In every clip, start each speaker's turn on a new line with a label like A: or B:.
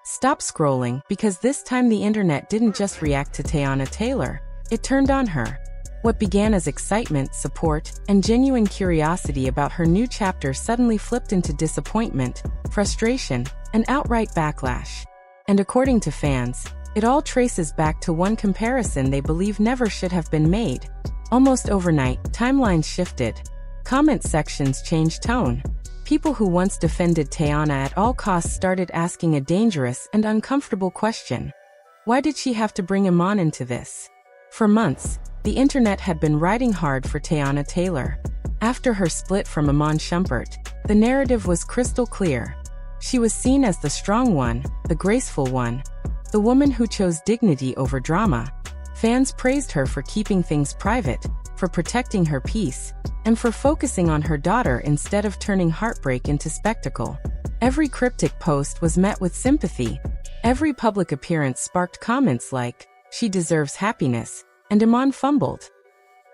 A: Stop scrolling, because this time the internet didn't just react to Teyana Taylor, it turned on her. What began as excitement, support, and genuine curiosity about her new chapter suddenly flipped into disappointment, frustration, and outright backlash. And according to fans, it all traces back to one comparison they believe never should have been made. Almost overnight, timelines shifted. Comment sections changed tone. People who once defended Teyana at all costs started asking a dangerous and uncomfortable question. Why did she have to bring Iman into this? For months, the internet had been riding hard for Teyana Taylor. After her split from Iman Shumpert, the narrative was crystal clear. She was seen as the strong one, the graceful one, the woman who chose dignity over drama. Fans praised her for keeping things private, for protecting her peace, and for focusing on her daughter instead of turning heartbreak into spectacle. Every cryptic post was met with sympathy. Every public appearance sparked comments like, "She deserves happiness," and Iman fumbled.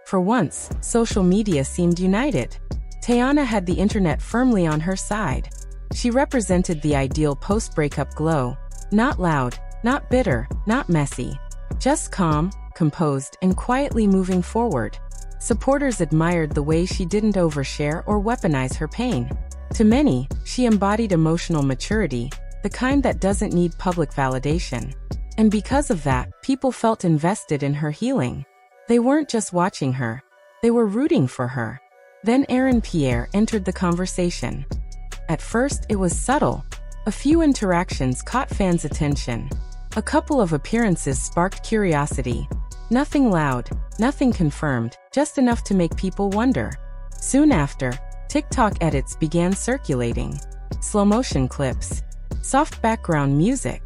A: For once, social media seemed united. Teyana had the internet firmly on her side. She represented the ideal post-breakup glow. Not loud, not bitter, not messy. Just calm, composed, and quietly moving forward. Supporters admired the way she didn't overshare or weaponize her pain. To many, she embodied emotional maturity, the kind that doesn't need public validation. And because of that, people felt invested in her healing. They weren't just watching her, they were rooting for her. Then Aaron Pierre entered the conversation. At first, it was subtle. A few interactions caught fans' attention. A couple of appearances sparked curiosity. Nothing loud, nothing confirmed, just enough to make people wonder. Soon after, TikTok edits began circulating. Slow-motion clips, soft background music,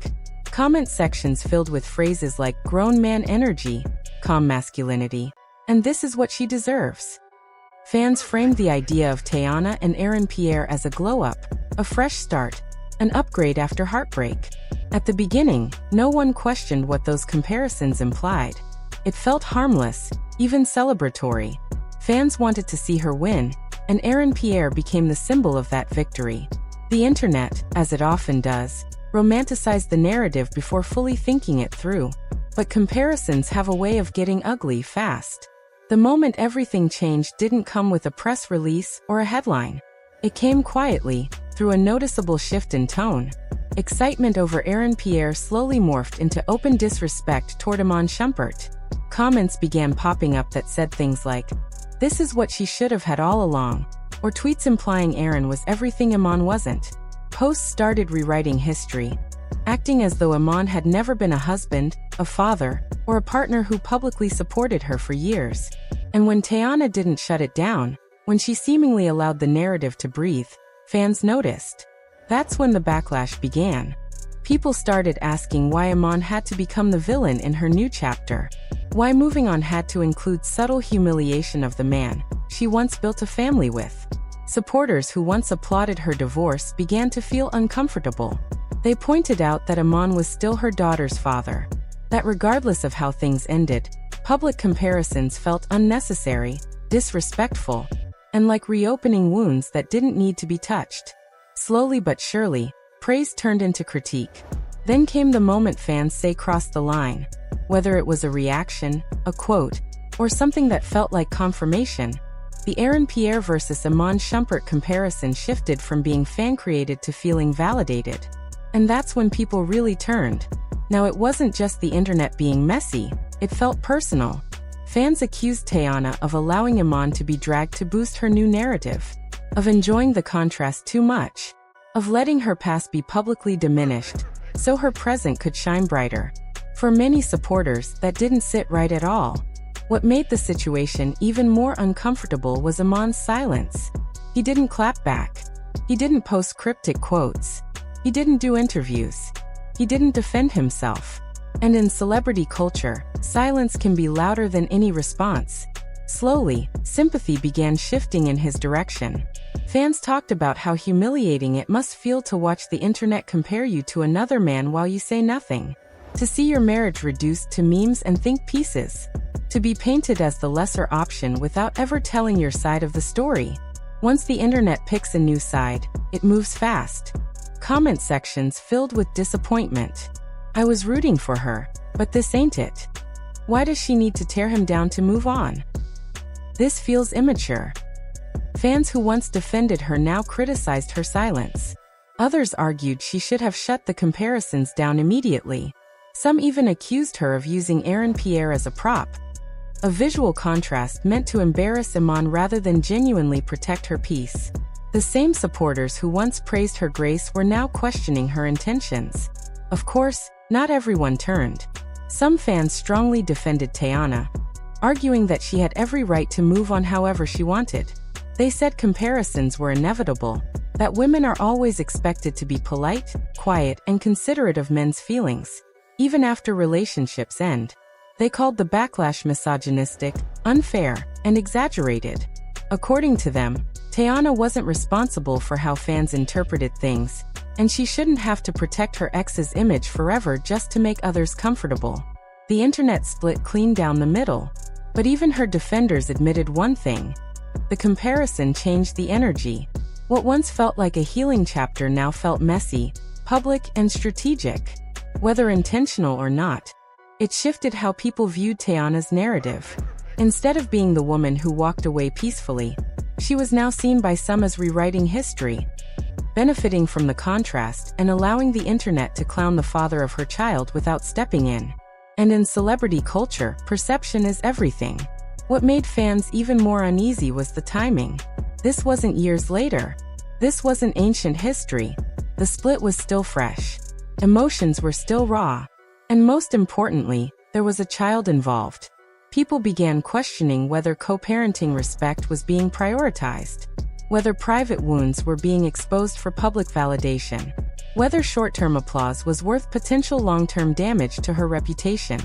A: comment sections filled with phrases like grown man energy, calm masculinity, and this is what she deserves. Fans framed the idea of Teyana and Aaron Pierre as a glow-up, a fresh start, an upgrade after heartbreak. At the beginning, no one questioned what those comparisons implied. It felt harmless, even celebratory. Fans wanted to see her win, and Aaron Pierre became the symbol of that victory. The internet, as it often does, romanticized the narrative before fully thinking it through. But comparisons have a way of getting ugly fast. The moment everything changed didn't come with a press release or a headline. It came quietly, through a noticeable shift in tone. Excitement over Aaron Pierre slowly morphed into open disrespect toward Iman Shumpert. Comments began popping up that said things like, "This is what she should have had all along," or tweets implying Aaron was everything Iman wasn't. Posts started rewriting history, acting as though Iman had never been a husband, a father, or a partner who publicly supported her for years. And when Teyana didn't shut it down, when she seemingly allowed the narrative to breathe, fans noticed. That's when the backlash began. People started asking why Iman had to become the villain in her new chapter. Why moving on had to include subtle humiliation of the man she once built a family with. Supporters who once applauded her divorce began to feel uncomfortable. They pointed out that Iman was still her daughter's father. That regardless of how things ended, public comparisons felt unnecessary, disrespectful, and like reopening wounds that didn't need to be touched. Slowly but surely, praise turned into critique. Then came the moment fans say crossed the line. Whether it was a reaction, a quote, or something that felt like confirmation, the Aaron Pierre versus Iman Shumpert comparison shifted from being fan-created to feeling validated. And that's when people really turned. Now it wasn't just the internet being messy, it felt personal. Fans accused Teyana of allowing Iman to be dragged to boost her new narrative, of enjoying the contrast too much, of letting her past be publicly diminished, so her present could shine brighter. For many supporters, that didn't sit right at all. What made the situation even more uncomfortable was Iman's silence. He didn't clap back. He didn't post cryptic quotes. He didn't do interviews. He didn't defend himself. And in celebrity culture, silence can be louder than any response. Slowly, sympathy began shifting in his direction. Fans talked about how humiliating it must feel to watch the internet compare you to another man while you say nothing. To see your marriage reduced to memes and think pieces. To be painted as the lesser option without ever telling your side of the story. Once the internet picks a new side, it moves fast. Comment sections filled with disappointment. I was rooting for her, but this ain't it. Why does she need to tear him down to move on? This feels immature. Fans who once defended her now criticized her silence. Others argued she should have shut the comparisons down immediately. Some even accused her of using Aaron Pierre as a prop. A visual contrast meant to embarrass Iman rather than genuinely protect her peace. The same supporters who once praised her grace were now questioning her intentions. Of course, not everyone turned. Some fans strongly defended Teyana, arguing that she had every right to move on however she wanted. They said comparisons were inevitable, that women are always expected to be polite, quiet, and considerate of men's feelings, even after relationships end. They called the backlash misogynistic, unfair, and exaggerated. According to them, Teyana wasn't responsible for how fans interpreted things, and she shouldn't have to protect her ex's image forever just to make others comfortable. The internet split clean down the middle, but even her defenders admitted one thing: the comparison changed the energy. What once felt like a healing chapter now felt messy, public, and strategic. Whether intentional or not, it shifted how people viewed Teyana's narrative. Instead of being the woman who walked away peacefully, she was now seen by some as rewriting history, benefiting from the contrast and allowing the internet to clown the father of her child without stepping in. And in celebrity culture, perception is everything. What made fans even more uneasy was the timing. This wasn't years later. This wasn't ancient history. The split was still fresh. Emotions were still raw. And most importantly, there was a child involved. People began questioning whether co-parenting respect was being prioritized, whether private wounds were being exposed for public validation, whether short-term applause was worth potential long-term damage to her reputation.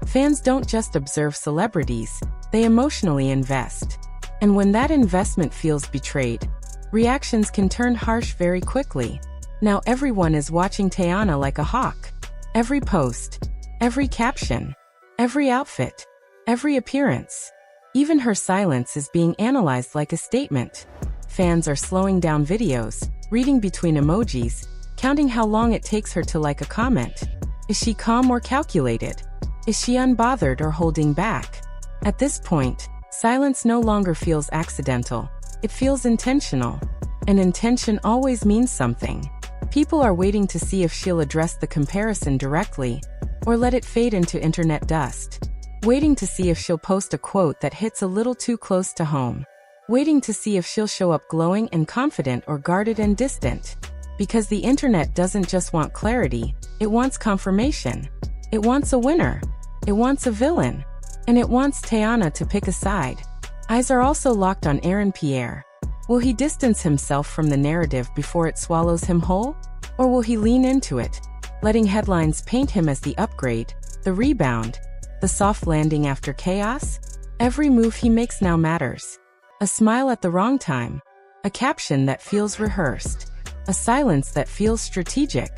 A: Fans don't just observe celebrities, they emotionally invest. And when that investment feels betrayed, reactions can turn harsh very quickly. Now everyone is watching Teyana like a hawk. Every post, every caption, every outfit, every appearance. Even her silence is being analyzed like a statement. Fans are slowing down videos, reading between emojis, counting how long it takes her to like a comment. Is she calm or calculated? Is she unbothered or holding back? At this point, silence no longer feels accidental. It feels intentional. And intention always means something. People are waiting to see if she'll address the comparison directly, or let it fade into internet dust. Waiting to see if she'll post a quote that hits a little too close to home. Waiting to see if she'll show up glowing and confident or guarded and distant. Because the internet doesn't just want clarity, it wants confirmation. It wants a winner. It wants a villain. And it wants Teyana to pick a side. Eyes are also locked on Aaron Pierre. Will he distance himself from the narrative before it swallows him whole? Or will he lean into it, letting headlines paint him as the upgrade, the rebound, the soft landing after chaos? Every move he makes now matters. A smile at the wrong time. A caption that feels rehearsed. A silence that feels strategic.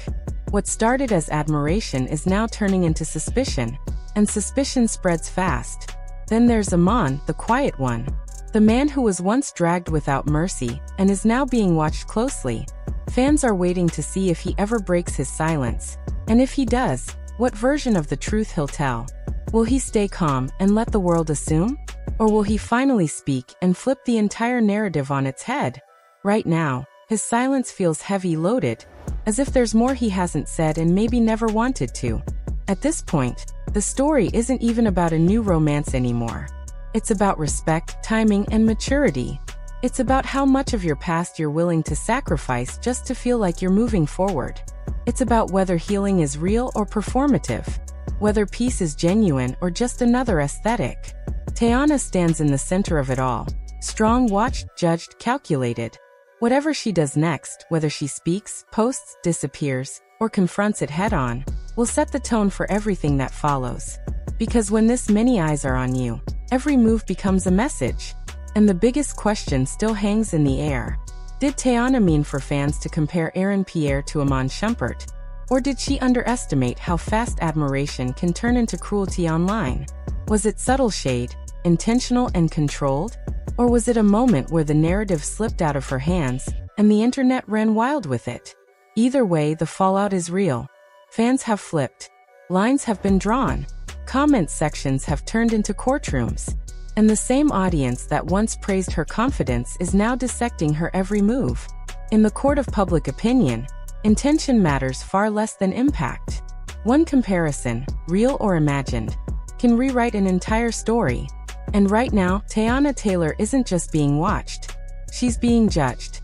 A: What started as admiration is now turning into suspicion, and suspicion spreads fast. Then there's Iman, the quiet one. The man who was once dragged without mercy and is now being watched closely. Fans are waiting to see if he ever breaks his silence. And if he does, what version of the truth he'll tell. Will he stay calm and let the world assume? Or will he finally speak and flip the entire narrative on its head? Right now, his silence feels heavy-loaded, as if there's more he hasn't said and maybe never wanted to. At this point, the story isn't even about a new romance anymore. It's about respect, timing, and maturity. It's about how much of your past you're willing to sacrifice just to feel like you're moving forward. It's about whether healing is real or performative, whether peace is genuine or just another aesthetic. Teyana stands in the center of it all, strong, watched, judged, calculated. Whatever she does next, whether she speaks, posts, disappears, or confronts it head-on, will set the tone for everything that follows. Because when this many eyes are on you, every move becomes a message. And the biggest question still hangs in the air. Did Teyana mean for fans to compare Aaron Pierre to Iman Shumpert? Or did she underestimate how fast admiration can turn into cruelty online? Was it subtle shade, intentional and controlled? Or was it a moment where the narrative slipped out of her hands, and the internet ran wild with it? Either way, the fallout is real. Fans have flipped. Lines have been drawn. Comment sections have turned into courtrooms. And the same audience that once praised her confidence is now dissecting her every move. In the court of public opinion, intention matters far less than impact. One comparison, real or imagined, can rewrite an entire story. And right now, Teyana Taylor isn't just being watched. She's being judged.